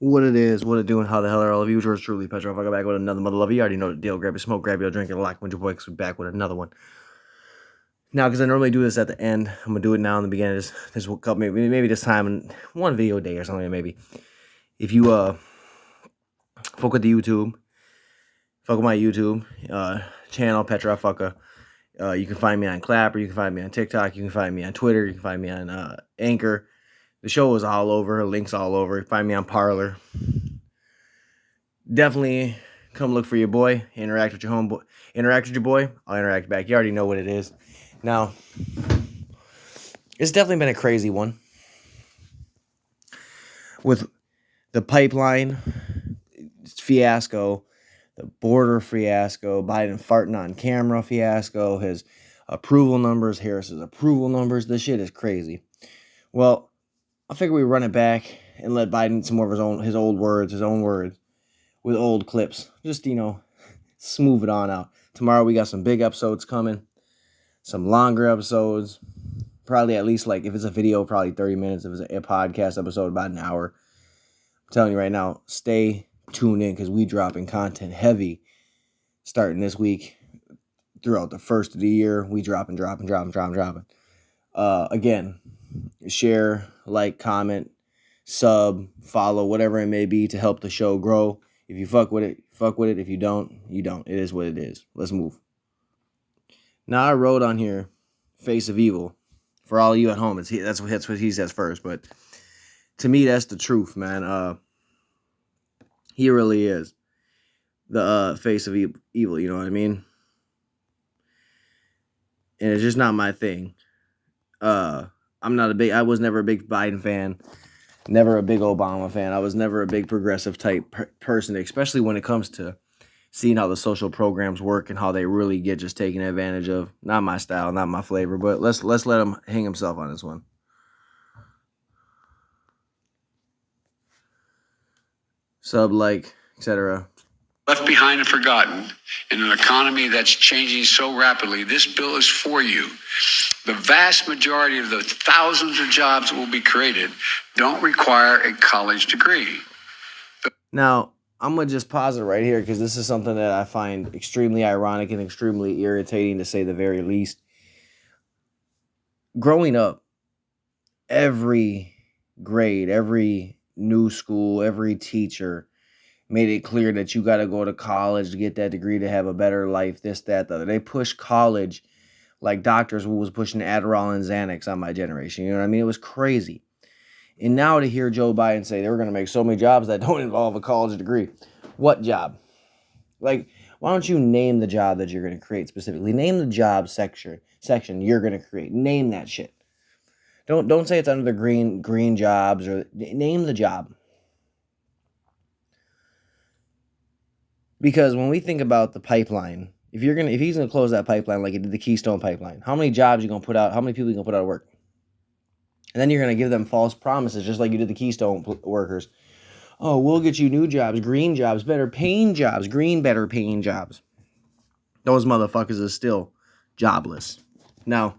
What it is, what it doing, how the hell are all of you? Yours truly, Petrov. I got back with another mother lover. You already know the deal. Grab your smoke, grab your drink, and lock with your boy, because we're back with another one. Now, because I normally do this at the end, I'm going to do it now in the beginning. This will cut maybe this time in one video a day or something, maybe. If you fuck with the YouTube, fuck with my YouTube channel, Petrov Fucka. You can find me on Clapper, you can find me on TikTok, you can find me on Twitter, you can find me on Anchor. The show is all over, links all over. Find me on Parler. Definitely come look for your boy. Interact with your homeboy. Interact with your boy. I'll interact back. You already know what it is. Now, it's definitely been a crazy one. With the pipeline fiasco, the border fiasco, Biden farting on camera fiasco, his approval numbers, Harris's approval numbers. This shit is crazy. Well, I figure we run it back and let Biden some more of his own words, with old clips. Just, smooth it on out. Tomorrow we got some big episodes coming, some longer episodes, probably at least, like, if it's a video, probably 30 minutes. If it's a podcast episode, about an hour. I'm telling you right now, stay tuned in, because we dropping content heavy starting this week. Throughout the first of the year, we dropping. Again, share, like, comment, sub, follow, whatever it may be to help the show grow. If you fuck with it, fuck with it. If you don't, you don't. It is what it is. Let's move. Now, I wrote on here, face of evil. For all of you at home, that's what he says first. But to me, that's the truth, man. He really is the face of evil, you know what I mean? And it's just not my thing. I was never a big Biden fan, never a big Obama fan. I was never a big progressive type person, especially when it comes to seeing how the social programs work and how they really get just taken advantage of. Not my style, not my flavor, but let's let him hang himself on this one. Sub, like, etc. Left behind and forgotten in an economy that's changing so rapidly, this bill is for you. The vast majority of the thousands of jobs that will be created don't require a college degree. Now, I'm going to just pause it right here, because this is something that I find extremely ironic and extremely irritating, to say the very least. Growing up, every grade, every new school, every teacher made it clear that you got to go to college to get that degree to have a better life, this, that, the other. They pushed college like doctors who was pushing Adderall and Xanax on my generation. You know what I mean? It was crazy. And now to hear Joe Biden say they were going to make so many jobs that don't involve a college degree. What job? Like, why don't you name the job that you're going to create specifically? Name the job section you're going to create. Name that shit. Don't say it's under the green jobs, or name the job. Because when we think about the pipeline, if he's gonna close that pipeline like he did the Keystone Pipeline, how many jobs you gonna put out? How many people you gonna put out of work? And then you're gonna give them false promises, just like you did the Keystone workers. Oh, we'll get you new jobs, green jobs, better paying jobs, better paying jobs. Those motherfuckers are still jobless. Now,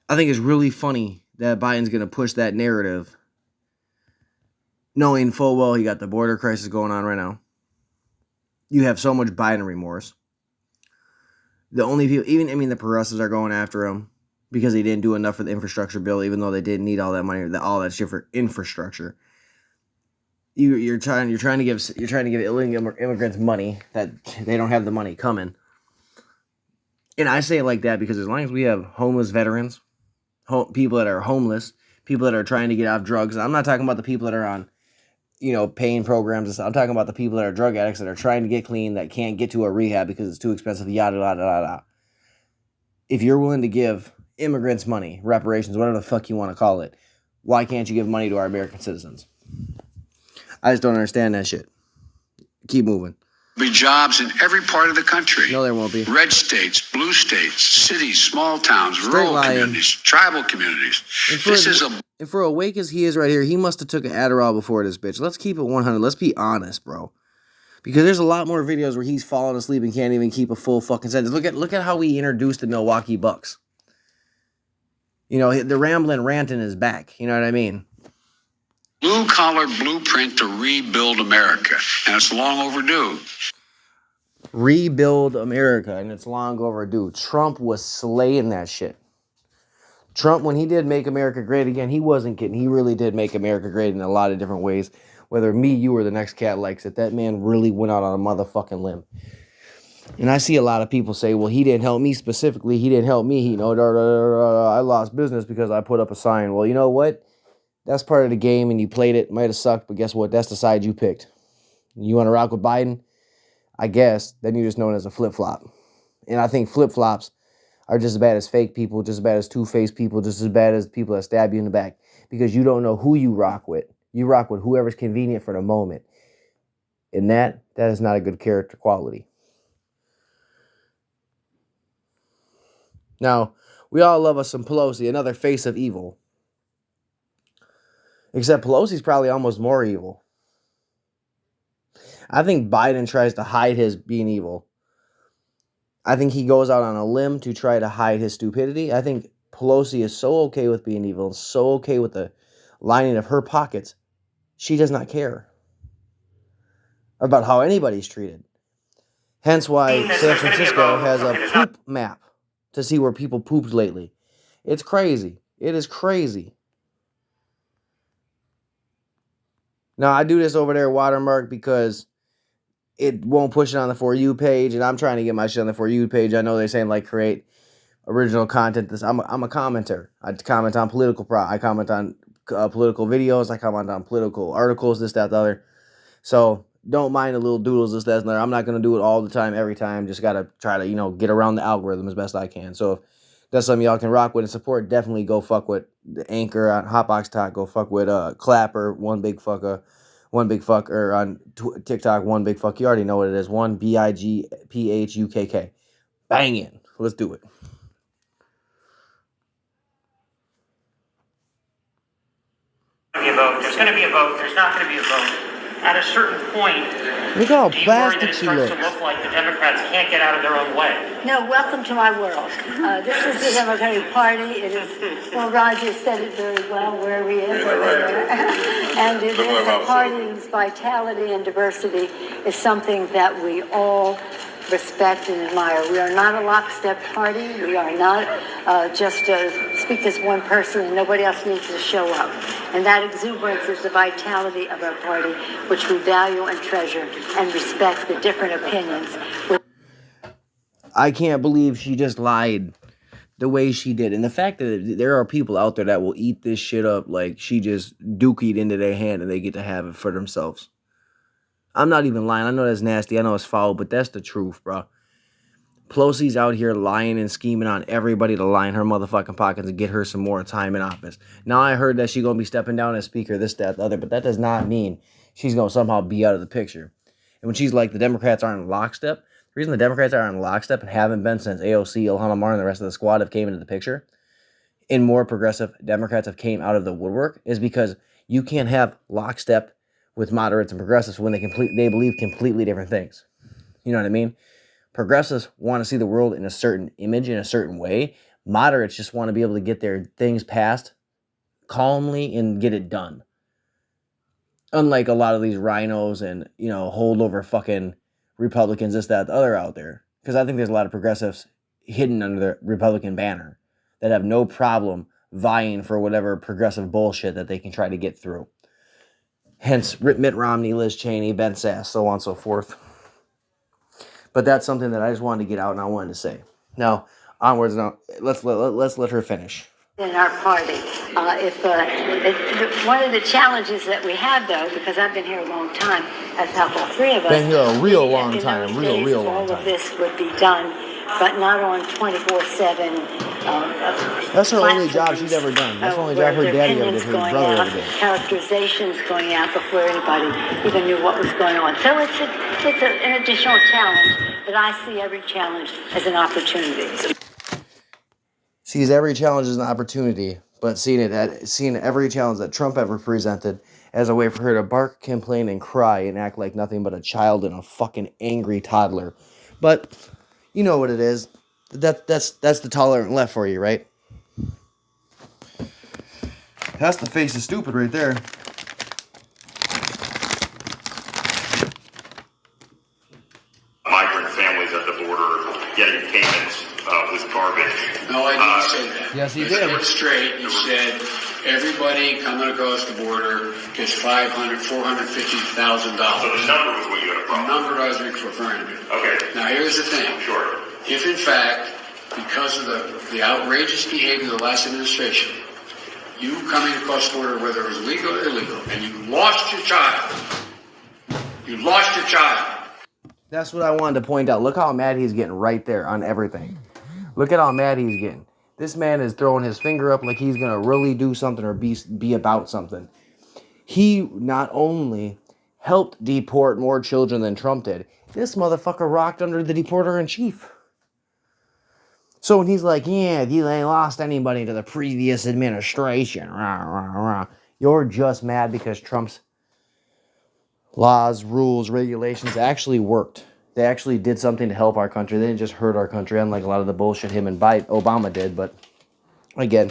I think it's really funny that Biden's gonna push that narrative, knowing full well he got the border crisis going on right now. You have so much Biden remorse. The only people, the progressives are going after him because they didn't do enough for the infrastructure bill, even though they didn't need all that money, all that shit for infrastructure. You're trying to give illegal immigrants money that they don't have the money coming. And I say it like that because as long as we have homeless veterans, people that are homeless, people that are trying to get off drugs, I'm not talking about the people that are on, paying programs. I'm talking about the people that are drug addicts that are trying to get clean, that can't get to a rehab because it's too expensive, yada, yada, yada. If you're willing to give immigrants money, reparations, whatever the fuck you want to call it, why can't you give money to our American citizens? I just don't understand that shit. Keep moving. There'll be jobs in every part of the country. No, there won't be. Red states, blue states, cities, small towns, rural communities, tribal communities. And for awake as he is right here, he must have took an Adderall before this bitch. Let's keep it 100. Let's be honest, bro. Because there's a lot more videos where he's falling asleep and can't even keep a full fucking sentence. Look at how we introduced the Milwaukee Bucks. The rambling ranting is back. You know what I mean? blue-collar blueprint to rebuild America, and it's long overdue. Rebuild America, and it's long overdue. Trump was slaying that shit. Trump, when he did make America great again, he wasn't kidding. He really did make America great in a lot of different ways. Whether me, you, or the next cat likes it, that man really went out on a motherfucking limb. And I see a lot of people say, well, he didn't help me specifically. He didn't help me. I lost business because I put up a sign. Well, you know what? That's part of the game, and you played it. Might have sucked, but guess what? That's the side you picked. You want to rock with Biden? I guess. Then you're just known as a flip-flop. And I think flip-flops are just as bad as fake people, just as bad as two-faced people, just as bad as people that stab you in the back. Because you don't know who you rock with. You rock with whoever's convenient for the moment. And that is not a good character quality. Now, we all love us some Pelosi, another face of evil. Except Pelosi's probably almost more evil. I think Biden tries to hide his being evil. I think he goes out on a limb to try to hide his stupidity. I think Pelosi is so okay with being evil and so okay with the lining of her pockets, she does not care about how anybody's treated. Hence why San Francisco has a poop map to see where people pooped lately. It's crazy. It is crazy. Now, I do this over there, Watermark, because it won't push it on the For You page, and I'm trying to get my shit on the For You page. I know they're saying, like, create original content. I'm a commenter. I comment on I comment on political videos. I comment on political articles, this, that, the other. So don't mind the little doodles, this, that, and the other. I'm not going to do it all the time, every time. Just got to try to, get around the algorithm as best I can. So if that's something y'all can rock with and support, definitely go fuck with the Anchor on Hotbox Talk. Go fuck with Clapper, One Big Fuck, or on TikTok, One Big Fuck. You already know what it is. One BIGPHUKK. Bang in. Let's do it. There's going to be a vote. There's not going to be a vote. At a certain point, look how do you worry that plastic it she starts looks. to look like the Democrats can't get out of their own way? No, welcome to my world. This is the Democratic Party. It is, well, Roger said it very well where he is. And it is a party whose vitality and diversity is something that we all respect and admire. We are not a lockstep party. We are not just speak as one person and nobody else needs to show up. And that exuberance is the vitality of our party, which we value and treasure and respect the different opinions. I can't believe she just lied the way she did. And the fact that there are people out there that will eat this shit up like she just dookied into their hand and they get to have it for themselves. I'm not even lying. I know that's nasty. I know it's foul, but that's the truth, bro. Pelosi's out here lying and scheming on everybody to line her motherfucking pockets and get her some more time in office. Now, I heard that she's going to be stepping down as speaker, this, that, the other, but that does not mean she's going to somehow be out of the picture. And when she's like, the Democrats aren't in lockstep, the reason the Democrats are in lockstep and haven't been since AOC, Ilhan Omar, and the rest of the squad have came into the picture, and more progressive Democrats have came out of the woodwork, is because you can't have lockstep with moderates and progressives when they believe completely different things. You know what I mean? Progressives want to see the world in a certain image, in a certain way. Moderates just want to be able to get their things passed calmly and get it done. Unlike a lot of these rhinos and, holdover fucking Republicans, this, that, the other out there. Because I think there's a lot of progressives hidden under the Republican banner that have no problem vying for whatever progressive bullshit that they can try to get through. Hence, Mitt Romney, Liz Cheney, Ben Sass, so on and so forth. But that's something that I just wanted to get out and I wanted to say. Now, onwards. Now, let's let her finish. In our party, one of the challenges that we have, though, because I've been here a long time, as have all three of us. Been here a real long time, real long time. All of this would be done, but not on 24/7. That's her only job she's ever done. That's the only job her daddy ever did, her brother ever did. Characterizations going out before anybody even knew what was going on. So it's an additional challenge, but I see every challenge as an opportunity. Sees every challenge as an opportunity, but seeing every challenge that Trump ever presented as a way for her to bark, complain, and cry and act like nothing but a child and a fucking angry toddler. But you know what it is. That's the tolerant left for you, right? That's the face of stupid right there. garbage. No, I didn't say that. Yes, he Let's did. get it straight. He said everybody coming across the border gets $450,000. So the number was what you had a The problem. number I was referring to. Okay. Now, here's the thing. Sure. If, in fact, because of the outrageous behavior of the last administration, you coming across the border, whether it was legal or illegal, and you lost your child, That's what I wanted to point out. Look how mad he's getting right there on everything. Look at how mad he's getting. This man is throwing his finger up like he's going to really do something or be about something. He not only helped deport more children than Trump did, this motherfucker rocked under the deporter-in-chief. So when he's like, yeah, you ain't lost anybody to the previous administration, rah, rah, rah, you're just mad because Trump's laws, rules, regulations actually worked. They actually did something to help our country. They didn't just hurt our country, unlike a lot of the bullshit him and Obama did. But again,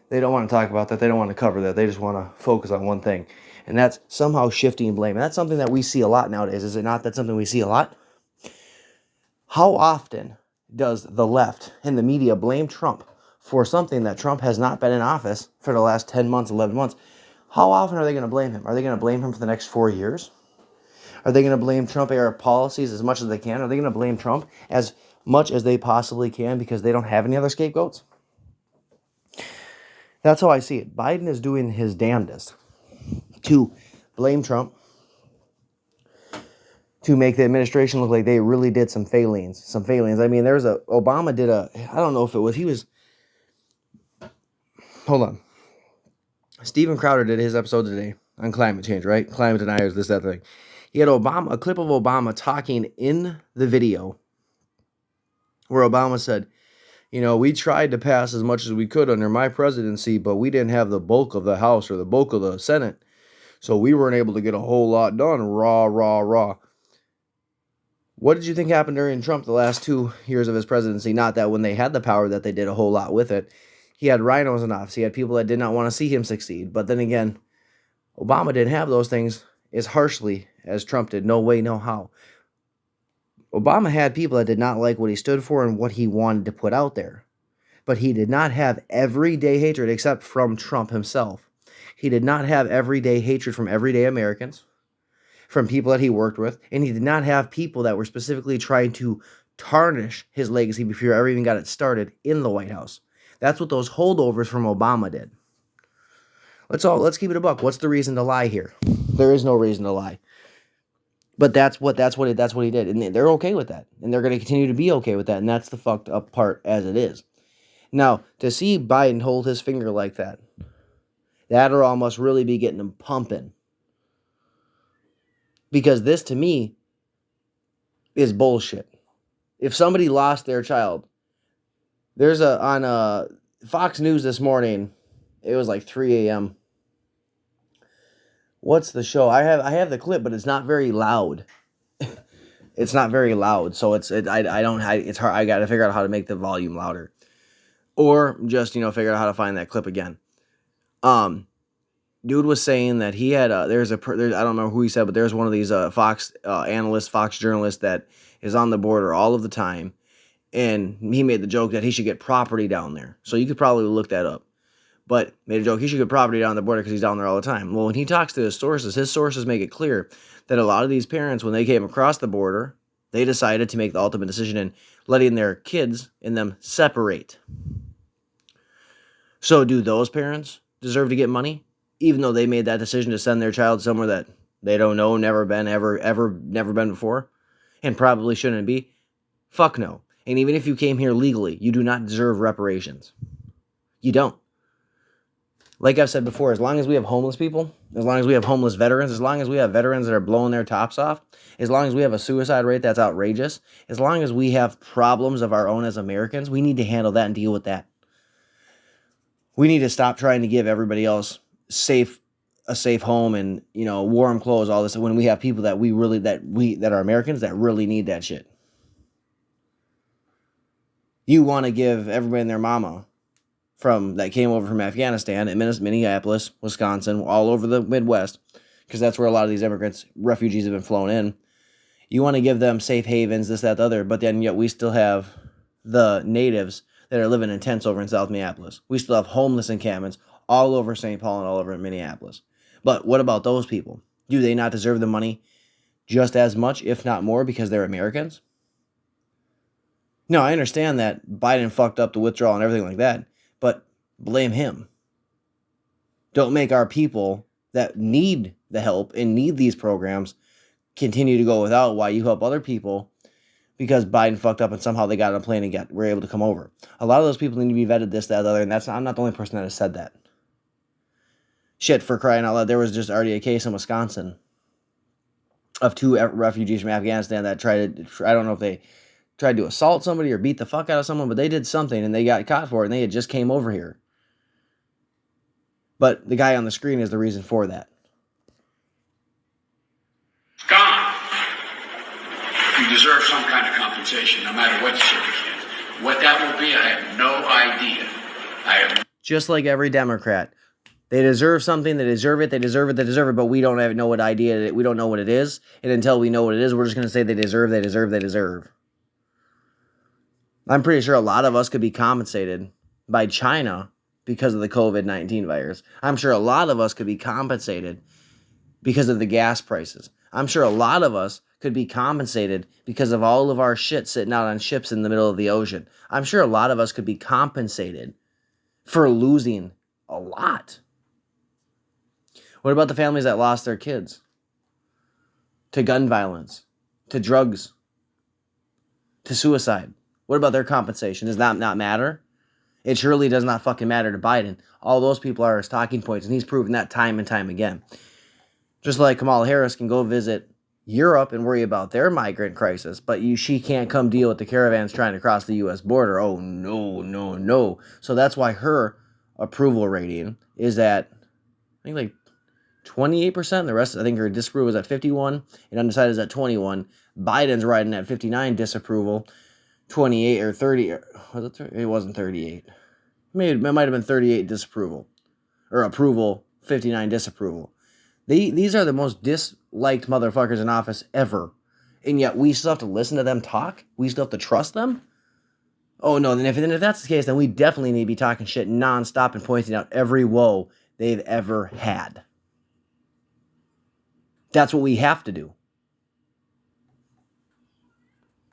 they don't want to talk about that. They don't want to cover that. They just want to focus on one thing. And that's somehow shifting blame. And that's something that we see a lot nowadays. Is it not? That's something we see a lot. How often does the left and the media blame Trump for something that Trump has not been in office for the last 10 months, 11 months? How often are they going to blame him? Are they going to blame him for the next 4 years? Are they going to blame Trump-era policies as much as they can? Are they going to blame Trump as much as they possibly can because they don't have any other scapegoats? That's how I see it. Biden is doing his damnedest to blame Trump, to make the administration look like they really did some failings. I mean, Obama did I don't know if it was, hold on. Steven Crowder did his episode today on climate change, right? Climate deniers, this, that thing. He had a clip of Obama talking in the video where Obama said, we tried to pass as much as we could under my presidency, but we didn't have the bulk of the House or the bulk of the Senate. So we weren't able to get a whole lot done. Rah, rah, rah. What did you think happened during Trump the last 2 years of his presidency? Not that when they had the power that they did a whole lot with it. He had rhinos in office. He had people that did not want to see him succeed. But then again, Obama didn't have those things as harshly as Trump did. No way, no how. Obama had people that did not like what he stood for and what he wanted to put out there. But he did not have everyday hatred except from Trump himself. He did not have everyday hatred from everyday Americans, from people that he worked with, and he did not have people that were specifically trying to tarnish his legacy before he ever even got it started in the White House. That's what those holdovers from Obama did. Let's keep it a buck. What's the reason to lie here? There is no reason to lie. But that's what he did, and they're okay with that, and they're going to continue to be okay with that, and that's the fucked up part as it is. Now, to see Biden hold his finger like that Adderall must really be getting him pumping, because this to me is bullshit. If somebody lost their child, there's on Fox News this morning, it was like 3 a.m. What's the show? I have the clip, but it's not very loud. It's not very loud, so it's hard. I got to figure out how to make the volume louder, or just figure out how to find that clip again. Dude was saying that he had I don't remember who he said, but there's one of these Fox analysts, Fox journalists that is on the border all of the time, and he made the joke that he should get property down there. So you could probably look that up. But made a joke, he should get property down the border because he's down there all the time. Well, when he talks to his sources make it clear that a lot of these parents, when they came across the border, they decided to make the ultimate decision in letting their kids and them separate. So do those parents deserve to get money, even though they made that decision to send their child somewhere that they don't know, never been before, and probably shouldn't be? Fuck no. And even if you came here legally, you do not deserve reparations. You don't. Like I've said before, as long as we have homeless people, as long as we have homeless veterans, as long as we have veterans that are blowing their tops off, as long as we have a suicide rate that's outrageous, as long as we have problems of our own as Americans, we need to handle that and deal with that. We need to stop trying to give everybody else a safe home and, warm clothes, all this, when we have people that that are Americans that really need that shit. You want to give everybody and their mama that came over from Afghanistan and Minneapolis, Wisconsin, all over the Midwest, because that's where a lot of these immigrants, refugees have been flown in. You want to give them safe havens, this, that, the other, but then yet we still have the natives that are living in tents over in South Minneapolis. We still have homeless encampments all over St. Paul and all over Minneapolis. But what about those people? Do they not deserve the money just as much, if not more, because they're Americans? No, I understand that Biden fucked up the withdrawal and everything like that, but blame him. Don't make our people that need the help and need these programs continue to go without while you help other people because Biden fucked up and somehow they got on a plane and were able to come over. A lot of those people need to be vetted, this, that, other, and I'm not the only person that has said that. Shit, for crying out loud, there was just already a case in Wisconsin of 2 refugees from Afghanistan that I don't know if they tried to assault somebody or beat the fuck out of someone, but they did something and they got caught for it and they had just came over here. But the guy on the screen is the reason for that. It's gone. You deserve some kind of compensation, no matter what the circumstance. What that will be, I have no idea. Just like every Democrat. They deserve something, they deserve it, but we don't know what idea, we don't know what it is. And until we know what it is, we're just going to say they deserve. I'm pretty sure a lot of us could be compensated by China because of the COVID-19 virus. I'm sure a lot of us could be compensated because of the gas prices. I'm sure a lot of us could be compensated because of all of our shit sitting out on ships in the middle of the ocean. I'm sure a lot of us could be compensated for losing a lot. What about the families that lost their kids to gun violence, to drugs, to suicide? What about their compensation? Does that not matter? It surely does not fucking matter to Biden. All those people are his talking points, and he's proven that time and time again. Just like Kamala Harris can go visit Europe and worry about their migrant crisis, but she can't come deal with the caravans trying to cross the U.S. border. Oh, no. So that's why her approval rating is at, I think, like 28%. The rest, I think her disapproval is at 51, and undecided is at 21. Biden's riding at 59 disapproval, 28 or 30. Was it? It wasn't 38. Maybe it might have been 38 disapproval, or approval, 59 disapproval. These are the most disliked motherfuckers in office ever, and yet we still have to listen to them talk. We still have to trust them. Oh no! Then if that's the case, then we definitely need to be talking shit nonstop and pointing out every woe they've ever had. That's what we have to do.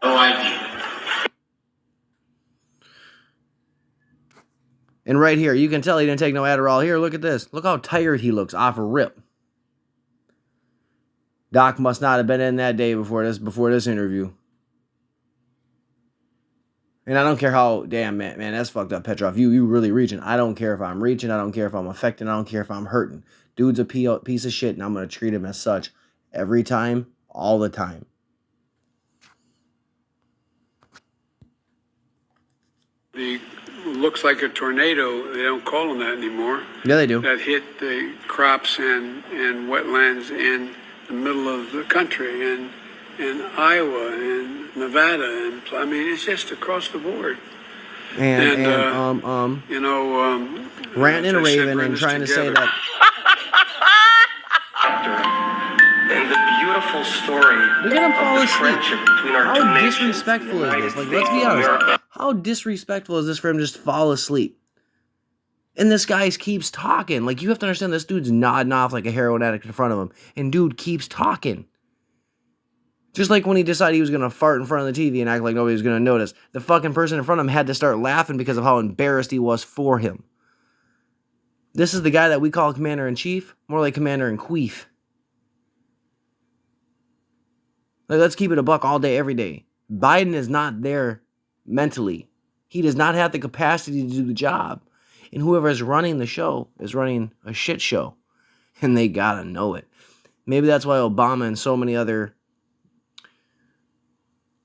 No idea. And right here, you can tell he didn't take no Adderall. Here, look at this. Look how tired he looks off a rip. Doc must not have been in that day before this interview. And I don't care how, damn, man, that's fucked up, Petrov. You really reaching. I don't care if I'm reaching. I don't care if I'm affecting. I don't care if I'm hurting. Dude's a piece of shit, and I'm going to treat him as such every time, all the time. It looks like a tornado. They don't call them that anymore. Yeah, they do. That hit the crops and wetlands in the middle of the country, and Iowa and Nevada, and I mean it's just across the board. And ranting and raving and trying to say that. And the beautiful story Look at him fall of the asleep. friendship between our two How nations. disrespectful is this? Like, let's be honest. How disrespectful is this for him to just fall asleep? And this guy keeps talking. Like, you have to understand, this dude's nodding off like a heroin addict in front of him. And dude keeps talking. Just like when he decided he was going to fart in front of the TV and act like nobody was going to notice. The fucking person in front of him had to start laughing because of how embarrassed he was for him. This is the guy that we call Commander-in-Chief. More like Commander-in-Queef. Like, let's keep it a buck all day, every day. Biden is not there mentally. He does not have the capacity to do the job. And whoever is running the show is running a shit show. And they gotta know it. Maybe that's why Obama and so many other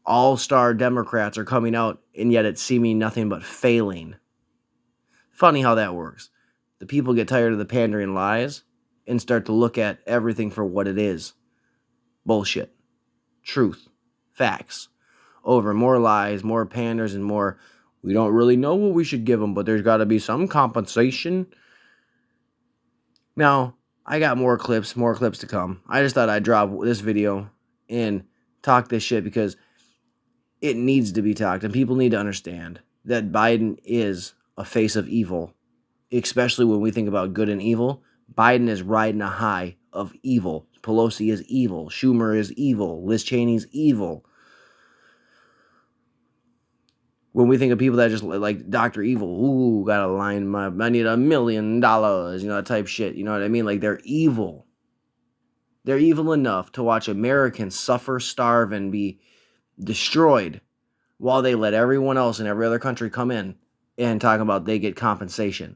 all-star Democrats are coming out, and yet it's seeming nothing but failing. Funny how that works. The people get tired of the pandering lies and start to look at everything for what it is. Bullshit. Truth. Facts. Over more lies, more panders, and more, we don't really know what we should give them, but there's got to be some compensation. Now, I got more clips to come. I just thought I'd drop this video and talk this shit because it needs to be talked, and people need to understand. that Biden is a face of evil, especially when we think about good and evil. Biden is riding a high of evil. Pelosi is evil. Schumer is evil. Liz Cheney's evil. When we think of people that just like Dr. Evil, ooh, gotta line I need $1 million, that type shit. You know what I mean? Like, they're evil. They're evil enough to watch Americans suffer, starve, and be destroyed while they let everyone else in every other country come in and talk about they get compensation.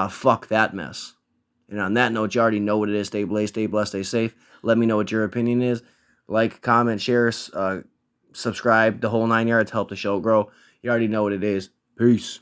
Fuck that mess. And on that note, you already know what it is. Stay blessed, stay safe. Let me know what your opinion is. Like, comment, share, subscribe, the whole 9 yards. Help the show grow. You already know what it is. Peace.